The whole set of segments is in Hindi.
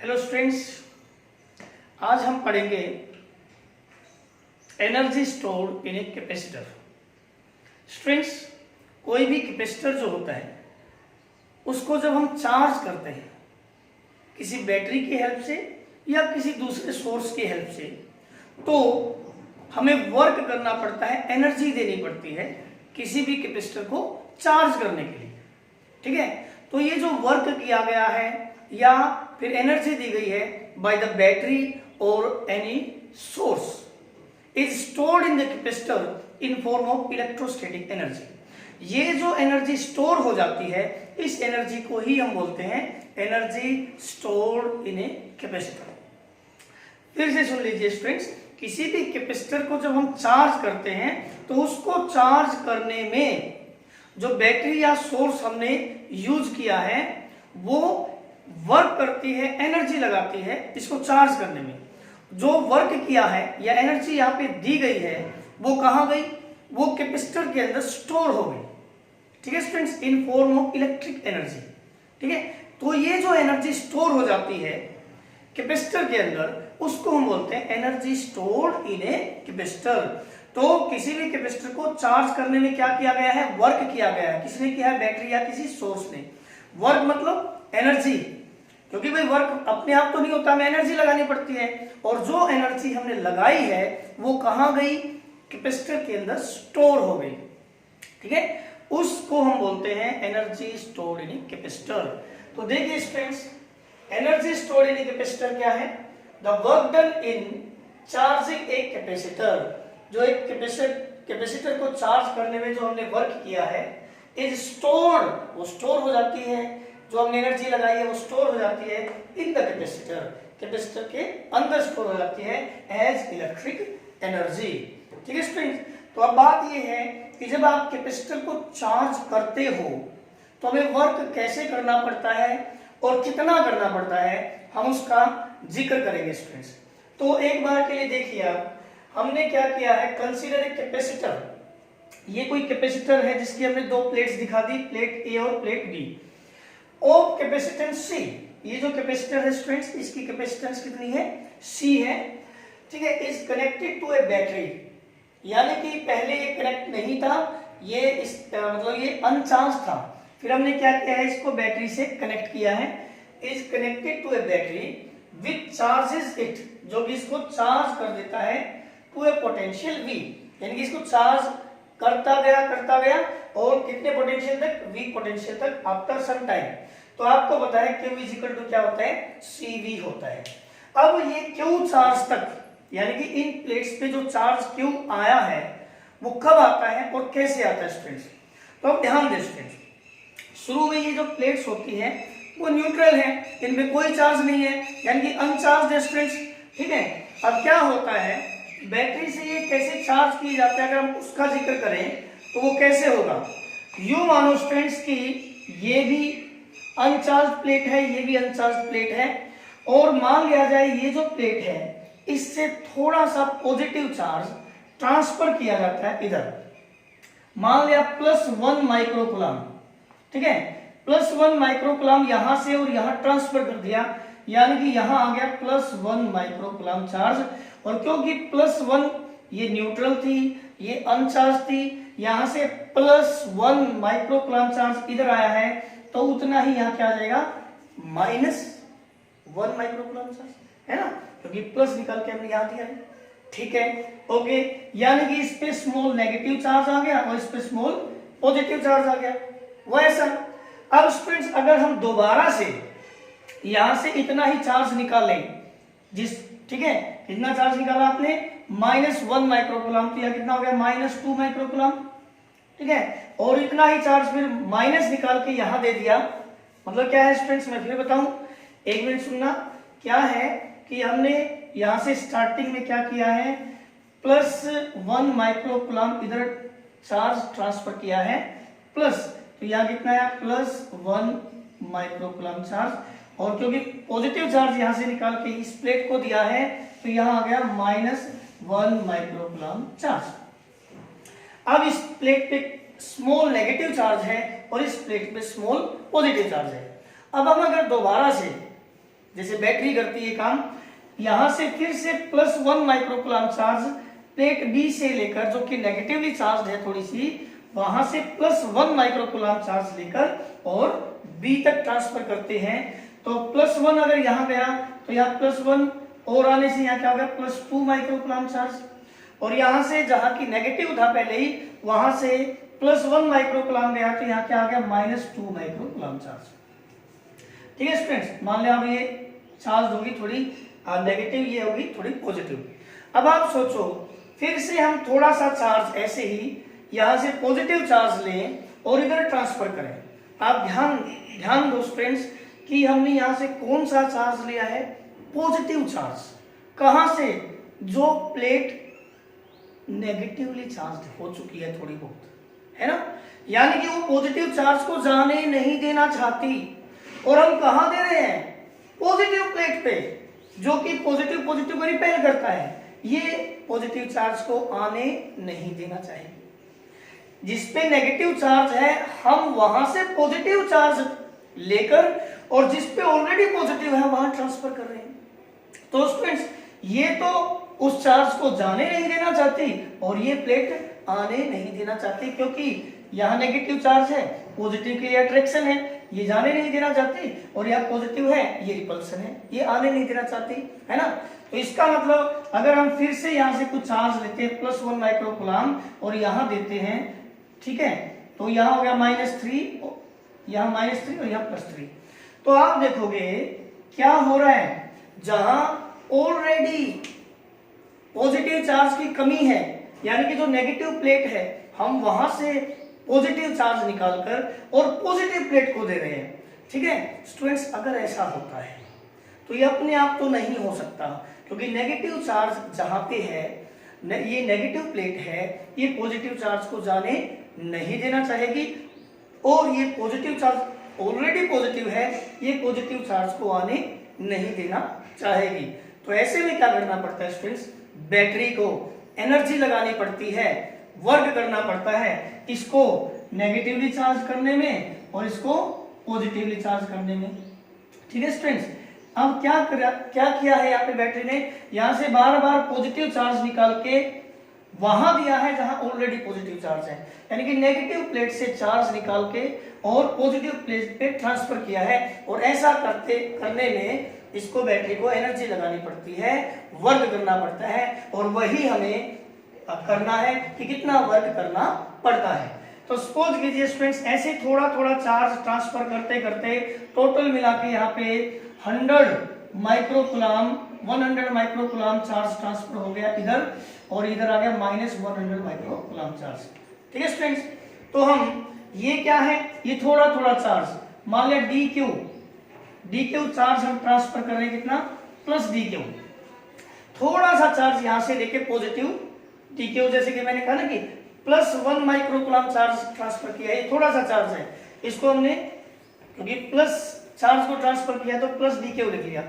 हेलो स्टूडेंट्स, आज हम पढ़ेंगे energy stored in a capacitor. Students, कोई भी कैपेसिटर जो होता है उसको जब हम चार्ज करते हैं किसी बैटरी की हेल्प से या किसी दूसरे सोर्स की हेल्प से, तो हमें वर्क करना पड़ता है, एनर्जी देनी पड़ती है किसी भी कैपेसिटर को चार्ज करने के लिए। ठीक है, तो ये जो वर्क किया गया है या फिर एनर्जी दी गई है बाय द बैटरी और any source is stored in the capacitor in form of electrostatic energy. ये जो एनर्जी स्टोर हो जाती है, इस एनर्जी को ही हम बोलते हैं energy stored in a capacitor. फिर से सुन लीजिए स्टूडेंट्स, किसी भी कैपेसिटर को जब हम चार्ज करते हैं तो उसको चार्ज करने में जो बैटरी या सोर्स हमने यूज किया है वो वर्क करती है, एनर्जी लगाती है इसको चार्ज करने में। जो वर्क किया है या एनर्जी यहाँ पे दी गई है वो कहाँ गई? वो कैपेसिटर के अंदर स्टोर हो गई। ठीक है students, in form of electric energy. ठीक है, तो ये जो एनर्जी स्टोर हो जाती है कैपेसिटर के अंदर, उसको हम बोलते हैं energy stored in a capacitor. तो किसी भी कैपेसिटर को चार्ज करने में क्या किया गया है? वर्क किया गया है। किसने किया है? बैटरी या किसी सोर्स ने। वर्क मतलब एनर्जी, क्योंकि भाई वर्क अपने आप तो नहीं होता, हमें एनर्जी लगानी पड़ती है, और जो एनर्जी हमने लगाई है वो कहां गई? कैपेसिटर के अंदर स्टोर हो गई। ठीक है, उसको हम बोलते हैं एनर्जी स्टोर्ड इन कैपेसिटर। तो देखिए students, energy stored in capacitor क्या है? The work done in charging a capacitor. जो एक कैपेसिटर को चार्ज करने में जो हमने वर्क किया है इज स्टोर्ड, वो स्टोर हो जाती है, जो हमने एनर्जी लगाई है वो स्टोर हो जाती है इन द कैपेसिटर, कैपेसिटर के अंदर स्टोर हो जाती है एज इलेक्ट्रिक एनर्जी। ठीक है स्टूडेंट्स, तो अब बात ये है कि जब आप कैपेसिटर को चार्ज करते हो तो हमें वर्क कैसे करना पड़ता है और कितना करना पड़ता है, हम उसका जिक्र करेंगे स्टूडेंट्स। तो एक बार के लिए देखिए आप, हमने क्या किया है, कंसीडर ए कैपेसिटर। ये कोई कैपेसिटर है जिसकी हमने दो प्लेट्स दिखा दी, प्लेट ए और plate b, of capacitance c. ये जो कैपेसिटर है स्टूडेंट्स, इसकी कैपेसिटेंस कितनी है? सी है। ठीक है, is connected to a battery, यानी कि पहले ये कनेक्ट नहीं था, ये इस मतलब ये अनचार्ज था, फिर हमने क्या किया है, इसको बैटरी से कनेक्ट किया है। Is connected to a battery which charges it, जो कि इसको चार्ज कर देता है टू ए पोटेंशियल वी, यानी कि इसको चार्ज करता गया और कितने पोटेंशियल तक? वी पोटेंशियल तक आफ्टर सम टाइम। तो आपको पता है Q इक्वल टू क्या होता है? CV होता है। अब ये Q चार्ज तक, यानी कि इन प्लेट्स पे जो चार्ज Q आया है वो कब आता है और कैसे आता है स्टूडेंट्स? तो अब ध्यान दें स्टूडेंट्स, शुरू में ये जो प्लेट्स होती है वो न्यूट्रल है, इनमें कोई चार्ज नहीं है, यानी कि अनचार्ज है स्टूडेंट्स। ठीक है, अब क्या होता है, बैटरी से ये कैसे चार्ज किया जाता है, अगर हम उसका जिक्र करें तो वो कैसे होगा? यूं मानो स्टूडेंट्स कि ये भी अनचार्ज प्लेट है, ये भी अनचार्ज प्लेट है, और मान लिया जाए ये जो प्लेट है इससे थोड़ा सा पॉजिटिव चार्ज ट्रांसफर किया जाता है इधर, मान लिया +1 माइक्रोकूलम। ठीक है, +1 माइक्रोकूलम यहां से और यहां ट्रांसफर कर दिया, यानी कि यहां आ गया +1 माइक्रोकूलम चार्ज। और क्योंकि +1 ये न्यूट्रल थी, ये अनचार्ज थी, यहां से +1 माइक्रोकूलम चार्ज इधर आया है, तो उतना ही यहां क्या आ जाएगा? -1 माइक्रोकूलम चार्ज, है ना, क्योंकि प्लस निकाल के हमने यहां दिया है। ठीक है, ओके, यानी कि इस पे स्मॉल नेगेटिव चार्ज आ गया और इस पे स्मॉल पॉजिटिव चार्ज आ गया, वैसा। अब स्टूडेंट्स, अगर हम दोबारा से यहां से इतना ही चार्ज निकालें, ठीक है, कितना चार्ज निकाला आपने? -1 माइक्रोकूलम, तो यह कितना हो गया? -2 माइक्रोकूलम। ठीक है, और इतना ही चार्ज फिर माइनस निकाल के यहां दे दिया, मतलब क्या है स्टूडेंट्स, मैं फिर बताऊं, एक मिनट सुनना। क्या है कि हमने यहां से स्टार्टिंग में क्या किया है, +1 माइक्रोकूलम इधर चार्ज ट्रांसफर किया है, प्लस, तो यहां कितना है? +1 माइक्रोकूलम चार्ज, और क्योंकि पॉजिटिव चार्ज यहां से निकाल के इस प्लेट को दिया है तो यहां आ गया -1 माइक्रोकूलम चार्ज। अब इस प्लेट पे स्मॉल नेगेटिव चार्ज है और इस प्लेट पे स्मॉल पॉजिटिव चार्ज है। अब हम अगर दोबारा से जैसे बैटरी करती है काम, यहां से फिर से +1 माइक्रोकुलाम चार्ज प्लेट बी से लेकर, जो कि नेगेटिवली चार्ज है थोड़ी सी, वहां से +1 माइक्रोकुलाम चार्ज लेकर और बी तक ट्रांसफर करते हैं। तो +1 अगर यहां गया तो यहाँ +1 और आने से यहाँ क्या हो गया +2 माइक्रोकुलाम चार्ज, और यहां से जहां की नेगेटिव था पहले ही, वहां से +1 माइक्रोकुलाम गया तो यहाँ क्या आ गया -2 माइक्रोकुलाम चार्ज। ठीक है स्टूडेंट्स, मान लिया अब ये चार्ज होगी थोड़ी नेगेटिव, ये होगी थोड़ी पॉजिटिव। अब आप सोचो फिर से हम थोड़ा सा चार्ज ऐसे ही यहां से पॉजिटिव चार्ज लें और इधर ट्रांसफर करें। आप ध्यान दो स्टूडेंट्स कि हमने यहां से कौन सा चार्ज लिया है, पॉजिटिव चार्ज। कहां से, जो प्लेट नेगेटिवली चार्ज हो चुकी है थोड़ी बहुत, है ना, यानी कि वो पॉजिटिव चार्ज को जाने नहीं देना चाहती, और हम कहां दे रहे हैं, पॉजिटिव प्लेट पे, जो कि पॉजिटिव को रिपेल करता है। ये पॉजिटिव चार्ज को आने नहीं देना चाहिए। जिसपे नेगेटिव चार्ज है हम वहां से पॉजिटिव चार्ज लेकर, और जिसपे ऑलरेडी पॉजिटिव है वहां ट्रांसफर कर रहे हैं। तो स्टूडेंट्स ये तो उस चार्ज को जाने नहीं देना चाहती और ये प्लेट आने नहीं देना चाहती, क्योंकि यहाँ नेगेटिव चार्ज है, पॉजिटिव के लिए अट्रैक्शन है, ये जाने नहीं देना चाहती, और यहाँ पॉजिटिव है, ये रिपल्सन है, ये आने नहीं देना चाहती, है ना। तो इसका मतलब अगर हम फिर से यहाँ से कुछ चार्ज लेते हैं +1 माइक्रोकुलाम और यहाँ देते हैं, ठीक है, तो यहाँ हो गया -3, यहाँ -3 और यहाँ +3। तो आप देखोगे क्या हो रहा है, जहां ऑलरेडी पॉजिटिव चार्ज की कमी है, यानी कि जो नेगेटिव प्लेट है, हम वहां से पॉजिटिव चार्ज निकालकर और पॉजिटिव प्लेट को दे रहे हैं। ठीक है स्टूडेंट्स, अगर ऐसा होता है तो ये अपने आप तो नहीं हो सकता, क्योंकि नेगेटिव चार्ज जहां पे है, ये नेगेटिव प्लेट है, ये पॉजिटिव चार्ज को जाने नहीं देना चाहेगी, और ये पॉजिटिव चार्ज ऑलरेडी पॉजिटिव है, ये पॉजिटिव चार्ज को आने नहीं देना चाहेगी। तो ऐसे में क्या करना पड़ता है स्टूडेंट्स, बैटरी को एनर्जी लगानी पड़ती है, वर्क करना पड़ता है, इसको नेगेटिवली चार्ज करने में और इसको पॉजिटिवली चार्ज करने में। ठीक है स्टूडेंट्स, अब क्या किया है यहाँ पे बैटरी ने, यहाँ से बार बार पॉजिटिव चार्ज निकाल के वहां दिया है जहां ऑलरेडी पॉजिटिव चार्ज है, यानी कि नेगेटिव प्लेट से चार्ज निकाल के और पॉजिटिव प्लेट पे ट्रांसफर किया है। और ऐसा करने में इसको बैटरी को एनर्जी लगानी पड़ती है, वर्क करना पड़ता है, और वही हमें करना है कि कितना वर्क करना पड़ता है। तो सपोज कीजिए स्टूडेंट्स, ऐसे थोड़ा थोड़ा चार्ज ट्रांसफर करते करते टोटल मिला के यहाँ पे 100 माइक्रोकुलाम चार्ज ट्रांसफर हो गया इधर, और इधर आ गया -100 माइक्रोकुलाम चार्ज। ठीक है स्टूडेंट्स, तो हम ये क्या है, ये थोड़ा थोड़ा चार्ज, मान लिया dq चार्ज हम ट्रांसफर कर रहे हैं, कितना +dq, थोड़ा सा चार्ज यहां से लेके पॉजिटिव dq, जैसे कि मैंने कहा ना कि +1 माइक्रोकुलाम चार्ज ट्रांसफर किया, ये थोड़ा सा चार्ज है, इसको हमने क्योंकि प्लस चार्ज को ट्रांसफर किया तो +dq लिख लिया,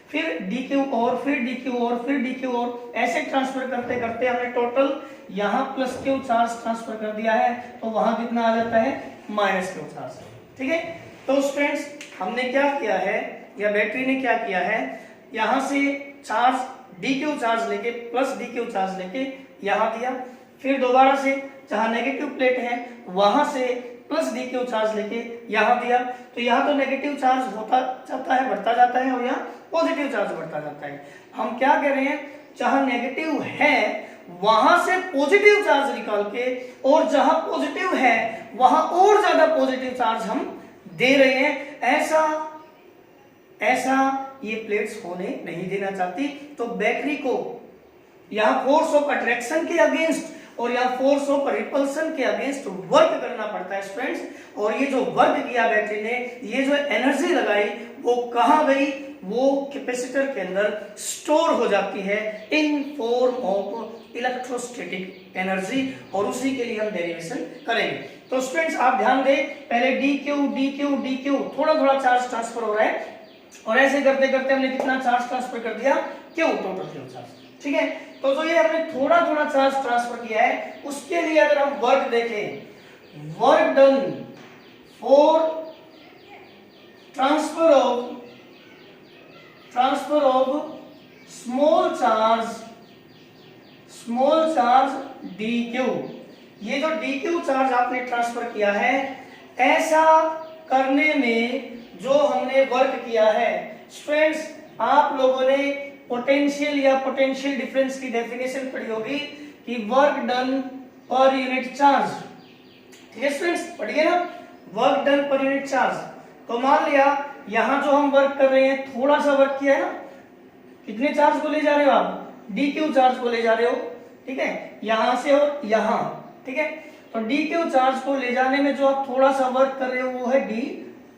फिर dq और फिर dq और फिर dq और ऐसे ट्रांसफर करते करते हमने टोटल यहाँ +q चार्ज ट्रांसफर कर दिया है, तो वहां कितना आ जाता है -q चार्ज। ठीक है, तो स्टूडेंट्स हमने क्या किया है, या बैटरी ने क्या किया है, यहाँ से चार्ज dq चार्ज लेके +dq चार्ज लेके यहाँ दिया, फिर दोबारा से जहां नेगेटिव प्लेट है वहां से +dq चार्ज लेके यहाँ दिया, तो यहाँ तो नेगेटिव चार्ज होता जाता है, बढ़ता जाता है, और यहाँ पॉजिटिव चार्ज बढ़ता जाता है। हम क्या कह रहे हैं, जहां नेगेटिव है वहां से पॉजिटिव चार्ज निकाल के, और जहां पॉजिटिव है वहां और ज्यादा पॉजिटिव चार्ज हम दे रहे हैं। ऐसा ये प्लेट्स होने नहीं देना चाहती, तो बैटरी को यहाँ फोर्स ऑफ अट्रैक्शन के अगेंस्ट और यहाँ फोर्स ऑफ रिपल्सन के अगेंस्ट वर्क करना पड़ता है स्टूडेंट्स। और ये जो वर्क किया बैटरी ने, ये जो एनर्जी लगाई, वो कहाँ गई, वो कैपेसिटर के अंदर स्टोर हो जाती है in form of electrostatic energy, और उसी के लिए हम डेरिवेशन करेंगे। तो स्टूडेंट्स आप ध्यान दें, पहले dq थोड़ा थोड़ा चार्ज ट्रांसफर हो रहा है, और ऐसे करते करते हमने कितना चार्ज ट्रांसफर कर दिया, टोटल q चार्ज। ठीक है, तो जो ये हमने थोड़ा थोड़ा चार्ज ट्रांसफर किया है, उसके लिए अगर हम वर्क देखें, work done for transfer of charge D Q, ये जो डी क्यू चार्ज आपने ट्रांसफर किया है, ऐसा करने में जो हमने वर्क किया है, स्टूडेंट्स आप लोगों ने पोटेंशियल या पोटेंशियल डिफरेंस की डेफिनेशन पढ़ी होगी कि work done per unit charge. ठीक है स्टूडेंट्स, पढ़िए ना, work done per unit charge. तो मान लिया यहां जो हम वर्क कर रहे हैं, थोड़ा सा वर्क किया है ना, कितने चार्ज को ले जा रहे हो आप, डी क्यू चार्ज को ले जा रहे हो, ठीक है, यहां से और यहां, ठीक है। तो डी क्यू चार्ज को ले जाने में जो आप थोड़ा सा वर्क कर रहे हो वो है डी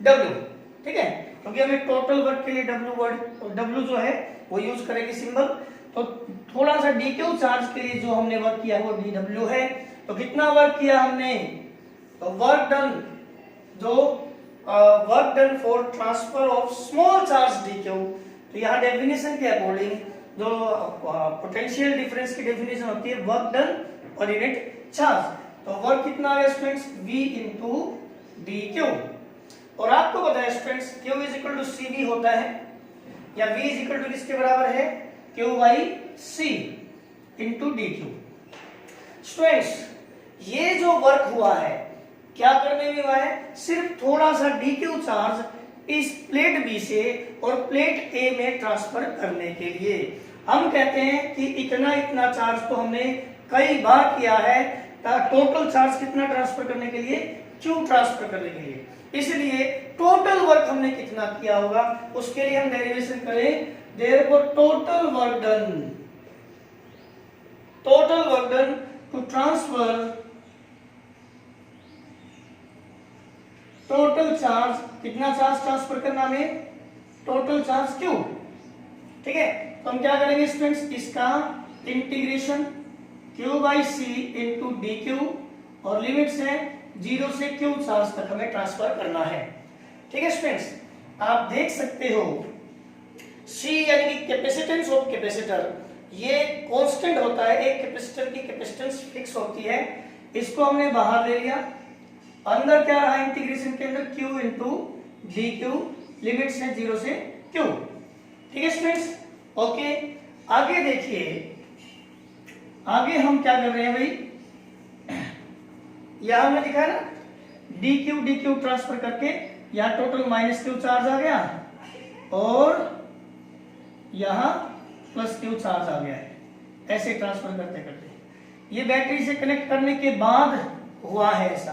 डब्ल्यू, ठीक है, क्योंकि हमें टोटल वर्क के लिए डब्ल्यू जो है वो यूज करेंगे सिंबल। तो थोड़ा सा डी क्यू चार्ज के लिए जो हमने वर्क किया है वो डी डब्ल्यू है। तो कितना वर्क किया हमने, तो work done for transfer of small charge D Q. तो यहाँ डेफिनेशन के अकॉर्डिंग जो पोटेंशियल डिफरेंस की डेफिनेशन होती है work done per unit charge. तो वर्क कितना आ गया students, V into d q. और आपको पता है students Q is equal to CV होता है, या V इज इक्वल टू किसके बराबर है, Q by C into d Q. Students ये जो वर्क हुआ है क्या करने में हुआ है, सिर्फ थोड़ा सा डी क्यू चार्ज इस प्लेट बी से और प्लेट ए में ट्रांसफर करने के लिए। हम कहते हैं कि इतना चार्ज तो हमने कई बार किया है, टोटल चार्ज कितना ट्रांसफर करने के लिए, क्यू ट्रांसफर करने के लिए। इसलिए टोटल वर्क हमने कितना किया होगा उसके लिए हम डेरिवेशन करें, therefore total work done to transfer total charge, कितना चार्ज ट्रांसफर करना हमें, टोटल चार्ज क्यू, ठीक है। तो हम क्या करेंगे स्टूडेंट्स, इसका integration q by c into d q, और लिमिट्स है 0 से क्यू चार्ज तक हमें ट्रांसफर करना है, ठीक है स्टूडेंट्स। आप देख सकते हो C यानी कि कैपेसिटेंस ऑफ कैपेसिटर, ये कांस्टेंट होता है, एक कैपेसिटर की कैपेसिटेंस फिक्स होती है, इसको हमने बाहर ले लिया, अंदर क्या रहा इंटीग्रेशन के अंदर Q into d Q, limits है 0 से Q, ठीक है स्टूडेंट्स। ओके, आगे देखिए, आगे हम क्या कर रहे हैं भाई, यहां हमने दिखा ना डी क्यू ट्रांसफर करके यहां टोटल माइनस क्यू चार्ज आ गया और यहां प्लस क्यू चार्ज आ गया है, ऐसे ट्रांसफर करते करते। ये बैटरी से कनेक्ट करने के बाद हुआ है ऐसा,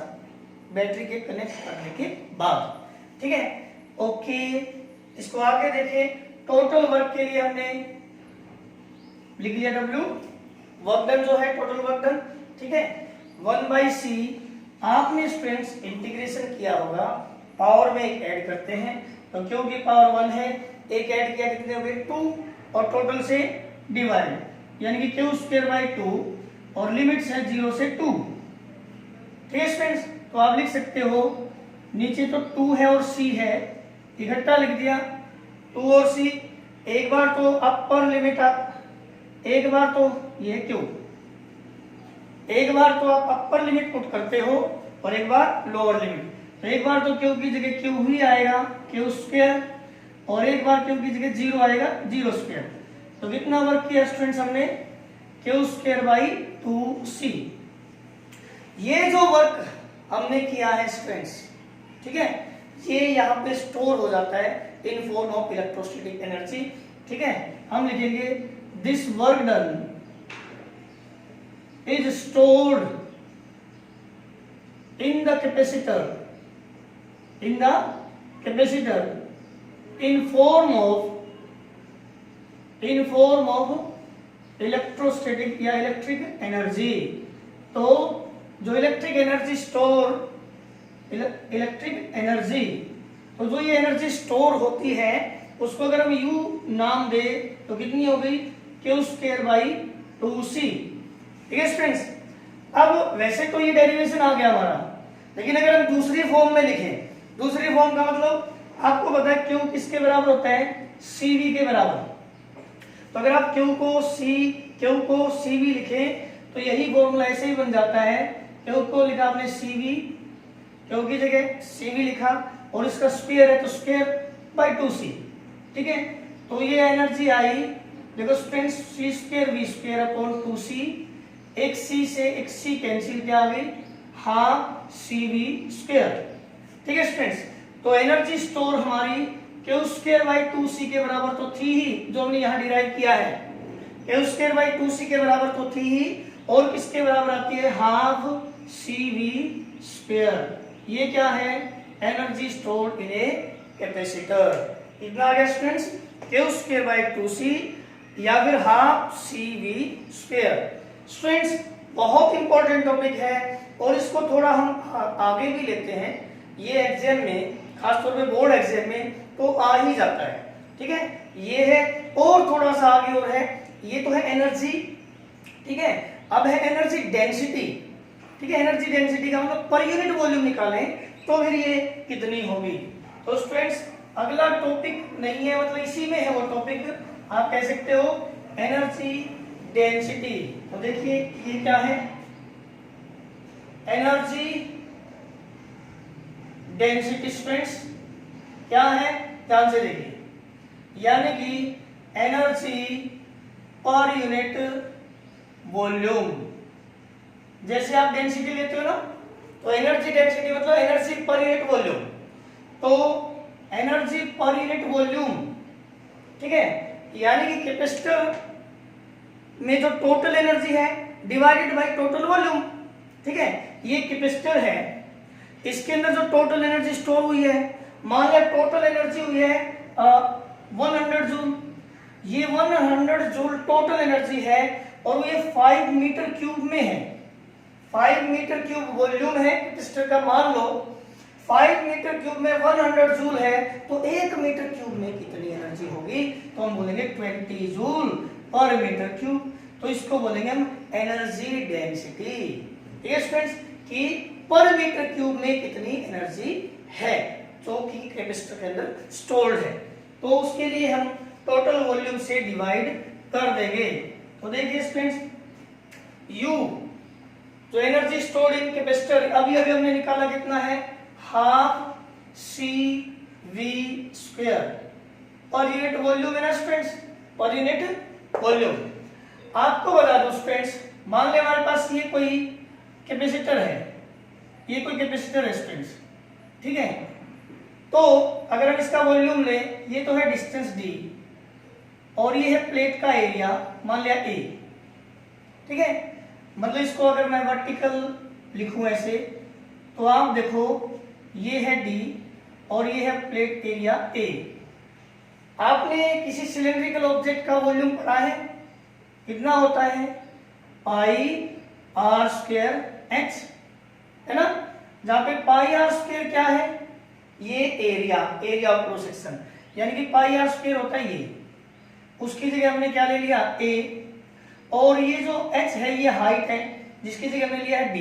बैटरी के कनेक्ट करने के बाद, ठीक है। ओके, इसको आगे देखें, टोटल वर्क के लिए हमने लिख लिया W, वर्क डन जो है टोटल वर्क डन, ठीक है, 1/c। आपने स्टूडेंट्स इंटीग्रेशन किया होगा, पावर में एक ऐड करते हैं, तो क्योंकि पावर 1 है, एक ऐड किया कितने हो गए 2, और टोटल से डिवाइड, यानी कि Q²/2, और लिमिट्स है 0 से 2, ठीक है स्टूडेंट्स। तो आप लिख सकते हो, नीचे तो 2 है और C है, इकट्ठा लिख दिया 2 और C, एक बार तो अपर लिमिट आप, एक बार तो ये Q, एक बार तो आप अपर लिमिट पुट करते हो और एक बार लोअर लिमिट। तो एक बार तो Q की जगह Q ही आएगा Q², और एक बार Q की जगह 0 आएगा 0²। तो कितना वर्क किया स्टूडेंट्स हमने, Q²/2C। ये जो वर्क हमने किया है स्टूडेंट्स, ठीक है, ये यहाँ पे स्टोर हो जाता है in form of electrostatic energy, ठीक है। हम लिखेंगे this work done is stored in the capacitor in form of electrostatic या इलेक्ट्रिक एनर्जी। तो जो इलेक्ट्रिक एनर्जी, तो जो ये एनर्जी स्टोर होती है उसको अगर हम U नाम दे तो कितनी हो गई, Q²/2C, ठीक है स्टूडेंट्स। अब वैसे तो ये डेरिवेशन आ गया हमारा, लेकिन अगर हम दूसरी फॉर्म में लिखें, दूसरी फॉर्म का मतलब आपको पता है Q किसके बराबर होता है, CV के बराबर। तो अगर आप Q को CV लिखें तो यही फॉर्मूला ऐसे ही बन जाता है, Q को लिखा आपने CV, Q की जगह CV लिखा, और इसका स्क्वायर है तो Q/2C, ठीक है। तो ये एनर्जी आई देखो students c square v square upon 2c, एक c से एक c कैंसिल किया आ गई, हाफ सी वी स्क्वायर। ठीक है स्टूडेंट्स, तो एनर्जी स्टोर हमारी क्यू स्क्वायर बाई 2c के बराबर तो थी ही, जो हमने यहाँ डिराइव किया है, क्यू स्क्वायर बाई 2c के बराबर तो थी ही, और किसके बराबर आती है, हाफ सी वी स्क्वायर। ये क्या है, energy stored in a capacitor. इतना आ गया students, Q square by 2c या फिर half c v square. Students बहुत इंपॉर्टेंट टॉपिक है और इसको थोड़ा हम आगे भी लेते हैं, ये एग्जाम में खासतौर पे बोर्ड एग्जाम में तो आ ही जाता है। ठीक है, ये है और थोड़ा सा आगे और है, ये तो है एनर्जी। ठीक है, अब है एनर्जी डेंसिटी। ठीक है, एनर्जी डेंसिटी का मतलब पर यूनिट वॉल्यूम निकालें तो फिर ये कितनी होगी। तो स्टूडेंट्स अगला टॉपिक नहीं है, मतलब इसी में है वो टॉपिक, आप कह सकते हो एनर्जी डेंसिटी। तो देखिए ये क्या है, एनर्जी डेंसिटी स्टूडेंट्स क्या है, ध्यान से देखिए, यानी कि एनर्जी पर यूनिट वॉल्यूम। जैसे आप डेंसिटी लेते हो ना, तो एनर्जी डेंसिटी मतलब एनर्जी पर यूनिट वॉल्यूम, तो एनर्जी पर यूनिट वॉल्यूम। ठीक है, यानी कि कैपेसिटर में जो टोटल एनर्जी है डिवाइडेड बाय टोटल वॉल्यूम। ठीक है, ये कैपेसिटर है, इसके अंदर जो टोटल एनर्जी स्टोर हुई है, मान लिया टोटल एनर्जी हुई है 100 जूल, ये 100 जूल टोटल एनर्जी है और ये 5 मीटर क्यूब में है। 5 मीटर क्यूब वॉल्यूम है कैपेसिटर का, मान लो 5 मीटर क्यूब में 100 जूल है, तो 1 मीटर क्यूब में कितनी एनर्जी होगी, तो हम बोलेंगे 20 जूल पर मीटर क्यूब। तो इसको बोलेंगे हम एनर्जी डेंसिटी। ठीक है स्टूडेंट्स, कि पर मीटर क्यूब में कितनी एनर्जी है जो कि कैपेसिटर के अंदर स्टोर्ड है, तो उसके लिए हम टोटल वॉल्यूम से डिवाइड कर देंगे। तो देखिए स्टूडेंट्स, U जो एनर्जी स्टोर्ड इन कैपेसिटर अभी अभी हमने निकाला कितना है, half c v square per unit volume है ना स्टूडेंट्स, पर यूनिट वॉल्यूम। आपको बता दो स्टूडेंट्स, मान ले हमारे पास ये कोई कैपेसिटर है, ये कोई कैपेसिटर है स्टूडेंट्स। ठीक है, तो अगर हम इसका वॉल्यूम ले, ये तो है डिस्टेंस d और ये है प्लेट का एरिया, मान लिया a। ठीक है, मतलब इसको अगर मैं वर्टिकल लिखूं ऐसे, तो आप देखो ये है d और ये है प्लेट एरिया a। आपने किसी सिलेंड्रिकल ऑब्जेक्ट का वॉल्यूम पढ़ा है, कितना होता है, पाई आर स्क्वायर एच, है ना, जहां पे पाई आर स्क्वायर क्या है, ये एरिया ऑफ क्रॉस सेक्शन, यानी कि पाई आर स्क्वायर होता है ये, उसकी जगह हमने क्या ले लिया a, और ये जो h है ये हाइट है जिसकी जगह हमने लिया है d।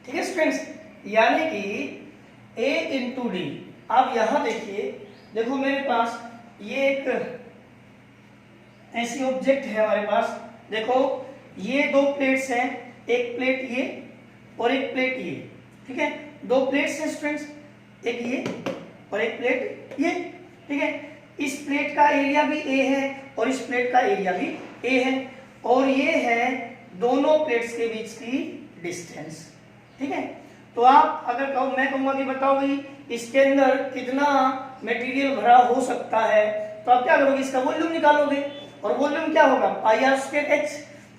ठीक है स्टूडेंट्स, यानी कि a इंटू डी। अब यहां देखिए, देखो मेरे पास ये एक ऐसी ऑब्जेक्ट है हमारे पास, देखो ये दो प्लेट्स हैं, एक प्लेट ये और एक प्लेट ये। ठीक है, दो प्लेट्स हैं स्टूडेंट्स, एक ये और एक प्लेट ये। ठीक है, इस प्लेट का एरिया भी a है और इस प्लेट का एरिया भी a है, और ये है दोनों प्लेट्स के बीच की डिस्टेंस। ठीक है, तो आप अगर कहो, मैं कहूंगा कि बताओ भाई इसके अंदर कितना मटेरियल भरा हो सकता है, तो आप क्या करोगे, इसका वॉल्यूम निकालोगे, और वॉल्यूम क्या होगा, पाई आर स्क्वायर एच।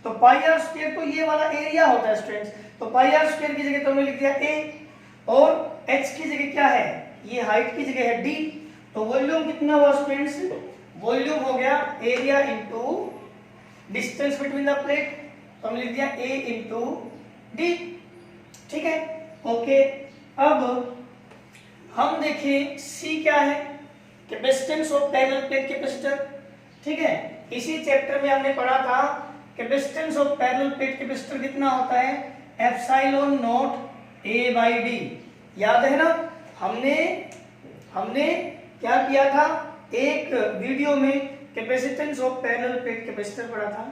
तो पाई आर स्क्वायर तो ये वाला एरिया होता है स्टूडेंट्स, तो पाई आर स्क्वायर की जगह तो हमने लिख दिया a और h की जगह क्या है, ये हाइट की जगह है d। तो वॉल्यूम कितना हुआ स्टूडेंट्स, वॉल्यूम हो गया area into distance between the plate, तो हमने लिख दिया a इंटू डी। ठीक है, ओके। अब हम देखें C क्या है, capacitance of parallel plate capacitor. ठीक है, इसी चैप्टर में हमने पढ़ा था capacitance of parallel plate capacitor कितना होता है, epsilon not a by D. याद है ना, हमने क्या किया था, एक वीडियो में capacitance of parallel plate capacitor पढ़ा था,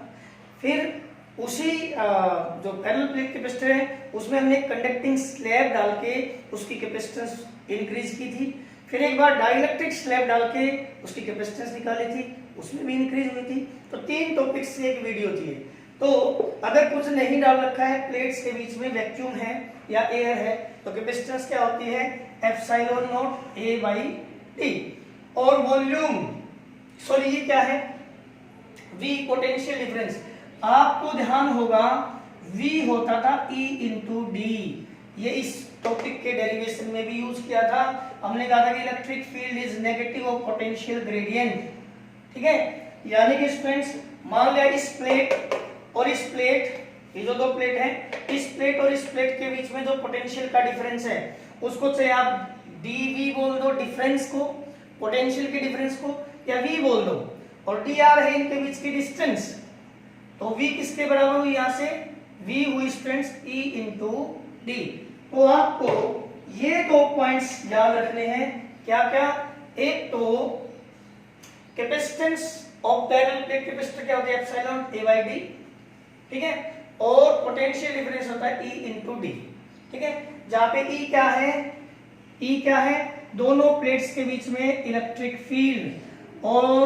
फिर उसी जो पैरेलल प्लेट कैपेसिटर है उसमें हमने कंडक्टिंग स्लैब डाल के उसकी कैपेसिटेंस इंक्रीज की थी, फिर एक बार डाइलेक्ट्रिक स्लैब डाल के उसकी कैपेसिटेंस निकाली थी, उसमें भी इंक्रीज हुई थी। तो 3 टॉपिक से एक वीडियो थी। तो अगर कुछ नहीं डाल रखा है, प्लेट्स के बीच में वैक्यूम है या एयर है, तो कैपेसिटेंस क्या होती है, epsilon not a by T. और वॉल्यूम, सॉरी ये क्या है, वी, पोटेंशियल डिफरेंस। आपको ध्यान होगा V होता था E इंटू डी, ये इस टॉपिक के डेरिवेशन में भी यूज किया था। हमने कहा था कि electric field is negative of potential gradient, ठीक है। यानी कि स्टूडेंट्स मान लिया इस प्लेट और इस प्लेट, ये जो 2 प्लेट है, इस प्लेट और इस प्लेट के बीच में जो पोटेंशियल का डिफरेंस है उसको चाहे आप dV बोल दो, डिफरेंस को, पोटेंशियल के डिफरेंस को, या V बोल दो, और dr है इनके बीच की डिस्टेंस। तो V किसके बराबर हुई, यहां से V हुई स्टूडेंट्स E इंटू डी। तो आपको ये 2 पॉइंट्स याद रखने हैं, क्या क्या, एक तो capacitance of parallel plate capacitor क्या होती है, एप्सिलॉन ए बाई डी, ठीक है, और पोटेंशियल डिफरेंस होता है E इंटू डी, ठीक है। जहां पे E क्या है, E क्या है, दोनों प्लेट्स के बीच में इलेक्ट्रिक फील्ड, और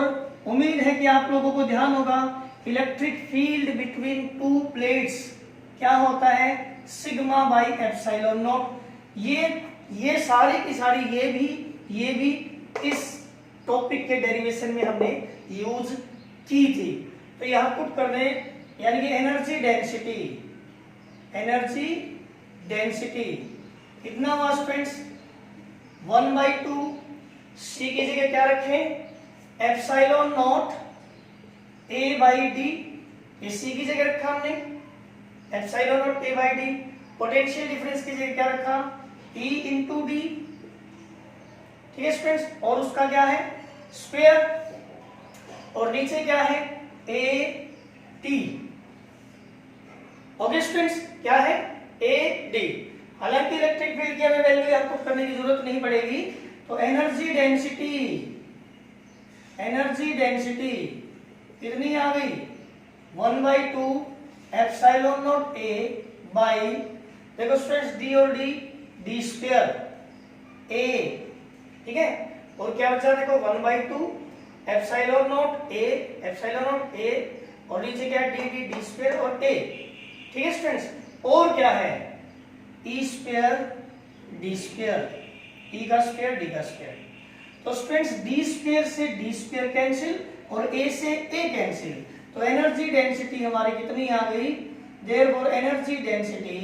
उम्मीद है कि आप लोगों को ध्यान होगा इलेक्ट्रिक फील्ड बिटवीन 2 प्लेट्स क्या होता है, सिग्मा बाई एप्सिलॉन नॉट। ये सारी की सारी ये भी इस टॉपिक के डेरिवेशन में हमने यूज की थी। तो यहां पुट कर दें, यानी कि एनर्जी डेंसिटी कितना हुआ स्टूडेंट्स, 1/2 सी की जगह क्या रखें, epsilon not a by D, ये सी की जगह रखा हमने epsilon not a by D. Potential difference की जगह क्या रखा, E इंटू डी, ठीक है स्टूडेंट्स, और उसका क्या है स्क्वायर, और नीचे क्या है ए टी, ओके स्टूडेंट्स, क्या है ए डी। हालांकि इलेक्ट्रिक फील्ड की हमें वैल्यू आपको करने की जरूरत नहीं पड़ेगी। तो एनर्जी डेंसिटी कितनी आ गई, 1/2 एप्सिलॉन नॉट ए बाई, देखो स्टूडेंट्स डी और डी स्क्वायर ए, ठीक है, और क्या बचा देखो 1/2 एप्सिलॉन नॉट ए और नीचे क्या डी स्क्वायर और ए, ठीक है स्टूडेंट्स। और क्या है e square d square, e का स्क्वायर डी का स्क्वायर। तो स्टूडेंट्स डी स्क्वायर से डी स्क्वायर कैंसिल और ए से ए कैंसिल, तो एनर्जी डेंसिटी हमारी कितनी आ गई, therefore energy density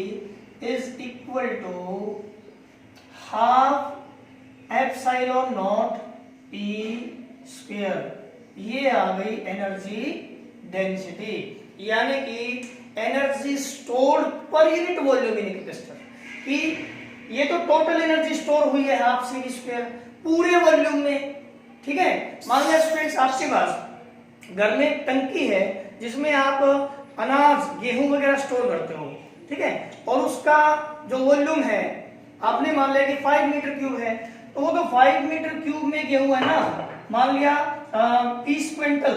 is equal to half epsilon naught p square. ये आ गई एनर्जी डेंसिटी, यानी कि energy stored per unit volume in capacitor की, ये तो टोटल एनर्जी स्टोर हुई है हाफ सी स्क्वायर पूरे वॉल्यूम में, ठीक है। मान लिया स्टूडेंट्स आपके पास घर में टंकी है जिसमें आप अनाज गेहूं वगैरह स्टोर करते हो, ठीक है, और उसका जो वॉल्यूम है आपने मान लिया कि 5 मीटर क्यूब है, तो वो तो 5 मीटर क्यूब में गेहूं है ना, मान लिया 20 क्विंटल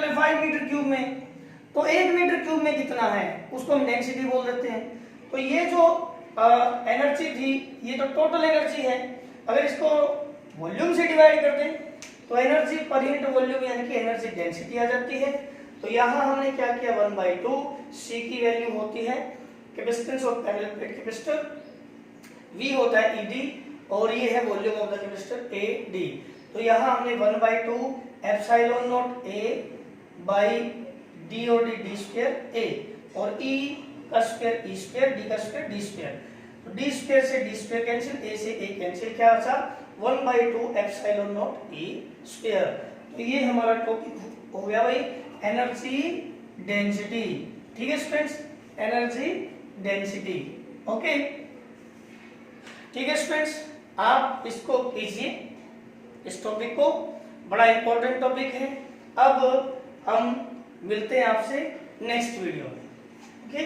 है 5 मीटर क्यूब में, तो 1 मीटर क्यूब में कितना है उसको हम डेंसिटी बोल देते हैं। तो ये जो एनर्जी थी ये तो टोटल एनर्जी है, अगर इसको वॉल्यूम से डिवाइड कर दें तो एनर्जी पर यूनिट वॉल्यूम यानी कि एनर्जी डेंसिटी आ जाती है। तो यहाँ हमने क्या किया 1/2 सी की वैल्यू होती है capacitance of parallel plate capacitor, V होता है ED और ये है volume of the capacitor AD। तो यहाँ हमने 1/2 epsilon not A by D और D स्क्वायर A और E का स्क्वायर E स्क्वायर, D का स्क्वायर D स्क्वायर। तो D स्क्वायर से D स्क्वायर कैंसिल, A से A कैंसिल, क्या बचा 1/2 एप्सिलॉन नॉट E स्क्वायर। तो ये हमारा टॉपिक हो गया भाई एनर्जी डेंसिटी, ठीक है स्टूडेंट्स, एनर्जी डेंसिटी, ओके, ठीक है स्टूडेंट्स। आप इसको कीजिए, इस टॉपिक को, बड़ा इंपॉर्टेंट टॉपिक है। अब हम मिलते हैं आपसे नेक्स्ट वीडियो में, ओके।